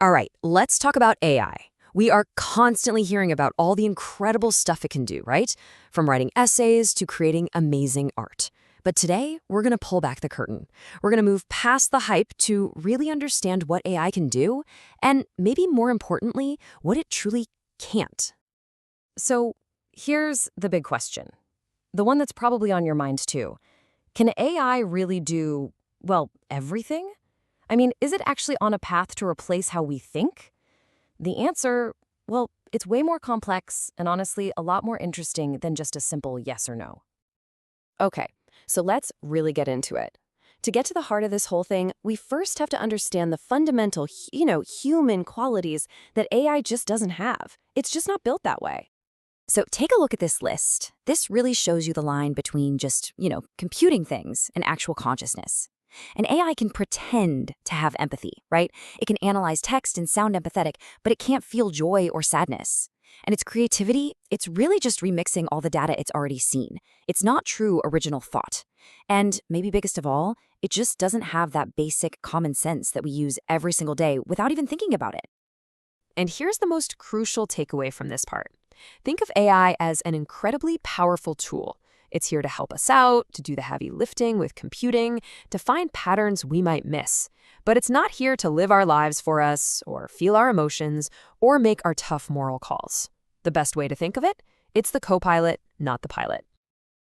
All right, let's talk about AI. We are constantly hearing about all the incredible stuff it can do, right? From writing essays to creating amazing art. But today, we're going to pull back the curtain. We're going to move past the hype to really understand what AI can do, and maybe more importantly, what it truly can't. So, here's the big question. The one that's probably on your mind too. Can AI really do, well, everything? I mean, is it actually on a path to replace how we think? The answer, well, it's way more complex and honestly a lot more interesting than just a simple yes or no. Okay, so let's really get into it. To get to the heart of this whole thing, we first have to understand the fundamental, human qualities that AI just doesn't have. It's just not built that way. So take a look at this list. This really shows you the line between just, computing things and actual consciousness. An AI can pretend to have empathy, right? It can analyze text and sound empathetic, but it can't feel joy or sadness. And its creativity, it's really just remixing all the data it's already seen. It's not true original thought. And maybe biggest of all, it just doesn't have that basic common sense that we use every single day without even thinking about it. And here's the most crucial takeaway from this part. Think of AI as an incredibly powerful tool. It's here to help us out, to do the heavy lifting with computing, to find patterns we might miss. But it's not here to live our lives for us, or feel our emotions, or make our tough moral calls. The best way to think of it? It's the co-pilot, not the pilot.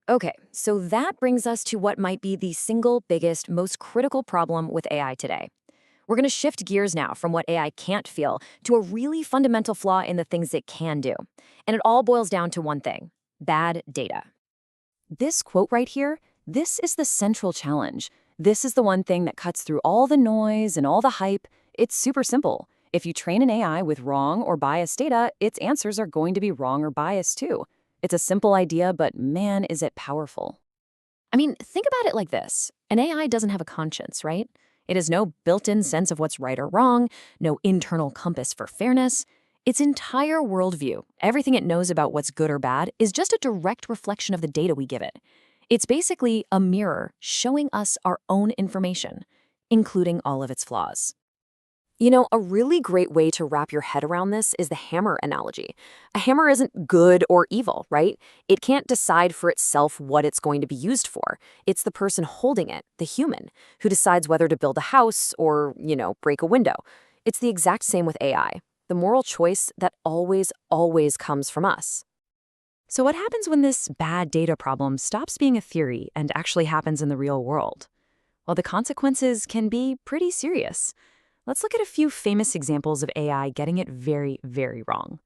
Okay, so that brings us to what might be the single biggest, most critical problem with AI today. We're going to shift gears now from what AI can't feel to a really fundamental flaw in the things it can do. And it all boils down to one thing: bad data. This quote right here, this is the central challenge. This is the one thing that cuts through all the noise and all the hype. It's super simple. If you train an AI with wrong or biased data, its answers are going to be wrong or biased too. It's a simple idea, but man, is it powerful. I mean, think about it like this. An AI doesn't have a conscience, right? It has no built-in sense of what's right or wrong, no internal compass for fairness. Its entire worldview, everything it knows about what's good or bad, is just a direct reflection of the data we give it. It's basically a mirror showing us our own information, including all of its flaws. A really great way to wrap your head around this is the hammer analogy. A hammer isn't good or evil, right? It can't decide for itself what it's going to be used for. It's the person holding it, the human, who decides whether to build a house or, break a window. It's the exact same with AI. The moral choice that always comes from us. So what happens when this bad data problem stops being a theory and actually happens in the real world? Well, the consequences can be pretty serious. Let's look at a few famous examples of AI getting it very, very wrong.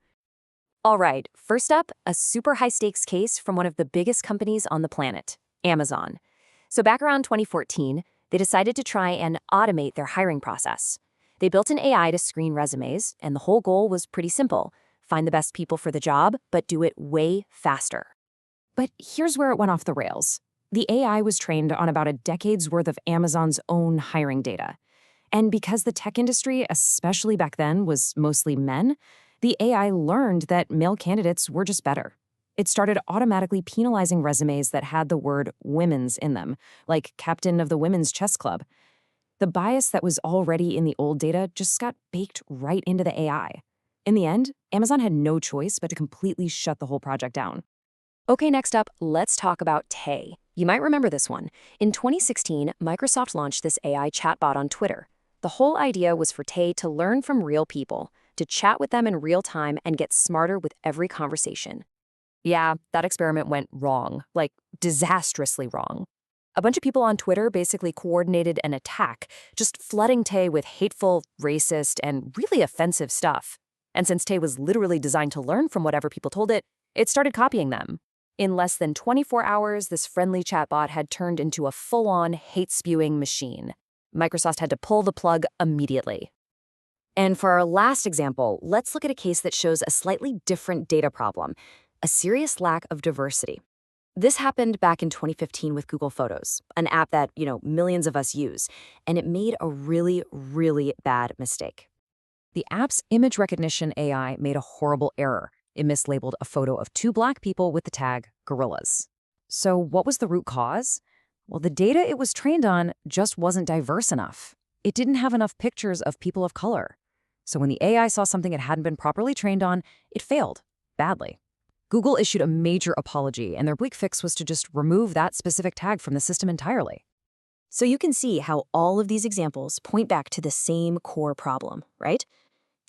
All right, first up, a super high-stakes case from one of the biggest companies on the planet, Amazon. So back around 2014, they decided to try and automate their hiring process. They built an AI to screen resumes, and the whole goal was pretty simple: find the best people for the job, but do it way faster. But here's where it went off the rails. The AI was trained on about a decade's worth of Amazon's own hiring data. And because the tech industry, especially back then, was mostly men, the AI learned that male candidates were just better. It started automatically penalizing resumes that had the word women's in them, like captain of the women's chess club. The bias that was already in the old data just got baked right into the AI. In the end, Amazon had no choice but to completely shut the whole project down. Okay, next up, let's talk about Tay. You might remember this one. In 2016, Microsoft launched this AI chatbot on Twitter. The whole idea was for Tay to learn from real people, to chat with them in real time and get smarter with every conversation. Yeah, that experiment went wrong, like disastrously wrong. A bunch of people on Twitter basically coordinated an attack, just flooding Tay with hateful, racist, and really offensive stuff. And since Tay was literally designed to learn from whatever people told it, it started copying them. In less than 24 hours, this friendly chatbot had turned into a full-on hate-spewing machine. Microsoft had to pull the plug immediately. And for our last example, let's look at a case that shows a slightly different data problem: a serious lack of diversity. This happened back in 2015 with Google Photos, an app that, millions of us use, and it made a really, really bad mistake. The app's image recognition AI made a horrible error. It mislabeled a photo of two Black people with the tag gorillas. So what was the root cause? Well, the data it was trained on just wasn't diverse enough. It didn't have enough pictures of people of color. So when the AI saw something it hadn't been properly trained on, it failed badly. Google issued a major apology, and their quick fix was to just remove that specific tag from the system entirely. So you can see how all of these examples point back to the same core problem, right?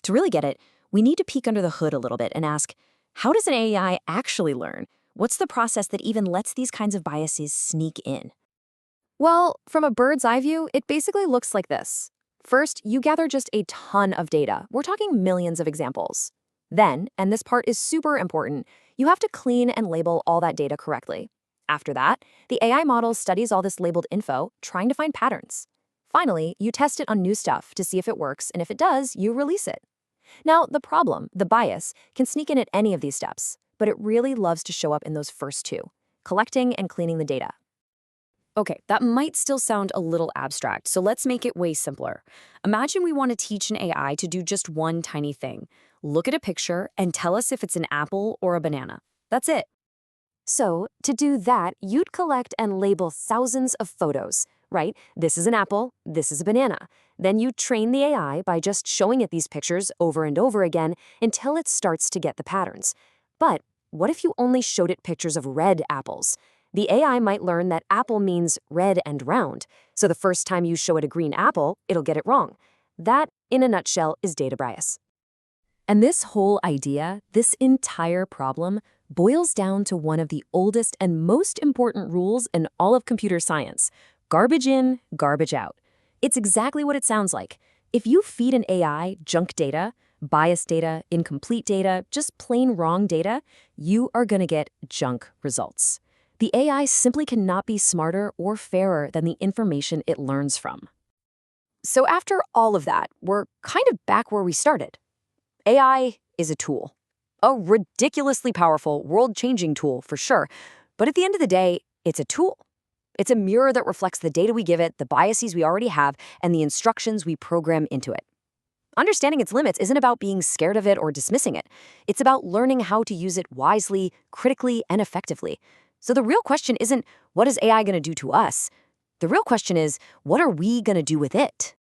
To really get it, we need to peek under the hood a little bit and ask, how does an AI actually learn? What's the process that even lets these kinds of biases sneak in? Well, from a bird's eye view, it basically looks like this. First, you gather just a ton of data. We're talking millions of examples. Then, and this part is super important, you have to clean and label all that data correctly. After that, the AI model studies all this labeled info, trying to find patterns. Finally, you test it on new stuff to see if it works, and if it does, you release it. Now, the problem, the bias, can sneak in at any of these steps, but it really loves to show up in those first two, collecting and cleaning the data. Okay, that might still sound a little abstract, so let's make it way simpler. Imagine we want to teach an AI to do just one tiny thing. Look at a picture and tell us if it's an apple or a banana. That's it. So, to do that, you'd collect and label thousands of photos, right? This is an apple, this is a banana. Then you train the AI by just showing it these pictures over and over again until it starts to get the patterns. But what if you only showed it pictures of red apples? The AI might learn that apple means red and round, so the first time you show it a green apple, it'll get it wrong. That, in a nutshell, is data bias. And this whole idea, this entire problem, boils down to one of the oldest and most important rules in all of computer science: garbage in, garbage out. It's exactly what it sounds like. If you feed an AI junk data, biased data, incomplete data, just plain wrong data, you are going to get junk results. The AI simply cannot be smarter or fairer than the information it learns from. So after all of that, we're kind of back where we started. AI is a tool. A ridiculously powerful, world-changing tool, for sure. But at the end of the day, it's a tool. It's a mirror that reflects the data we give it, the biases we already have, and the instructions we program into it. Understanding its limits isn't about being scared of it or dismissing it. It's about learning how to use it wisely, critically, and effectively. So the real question isn't, what is AI going to do to us? The real question is, what are we going to do with it?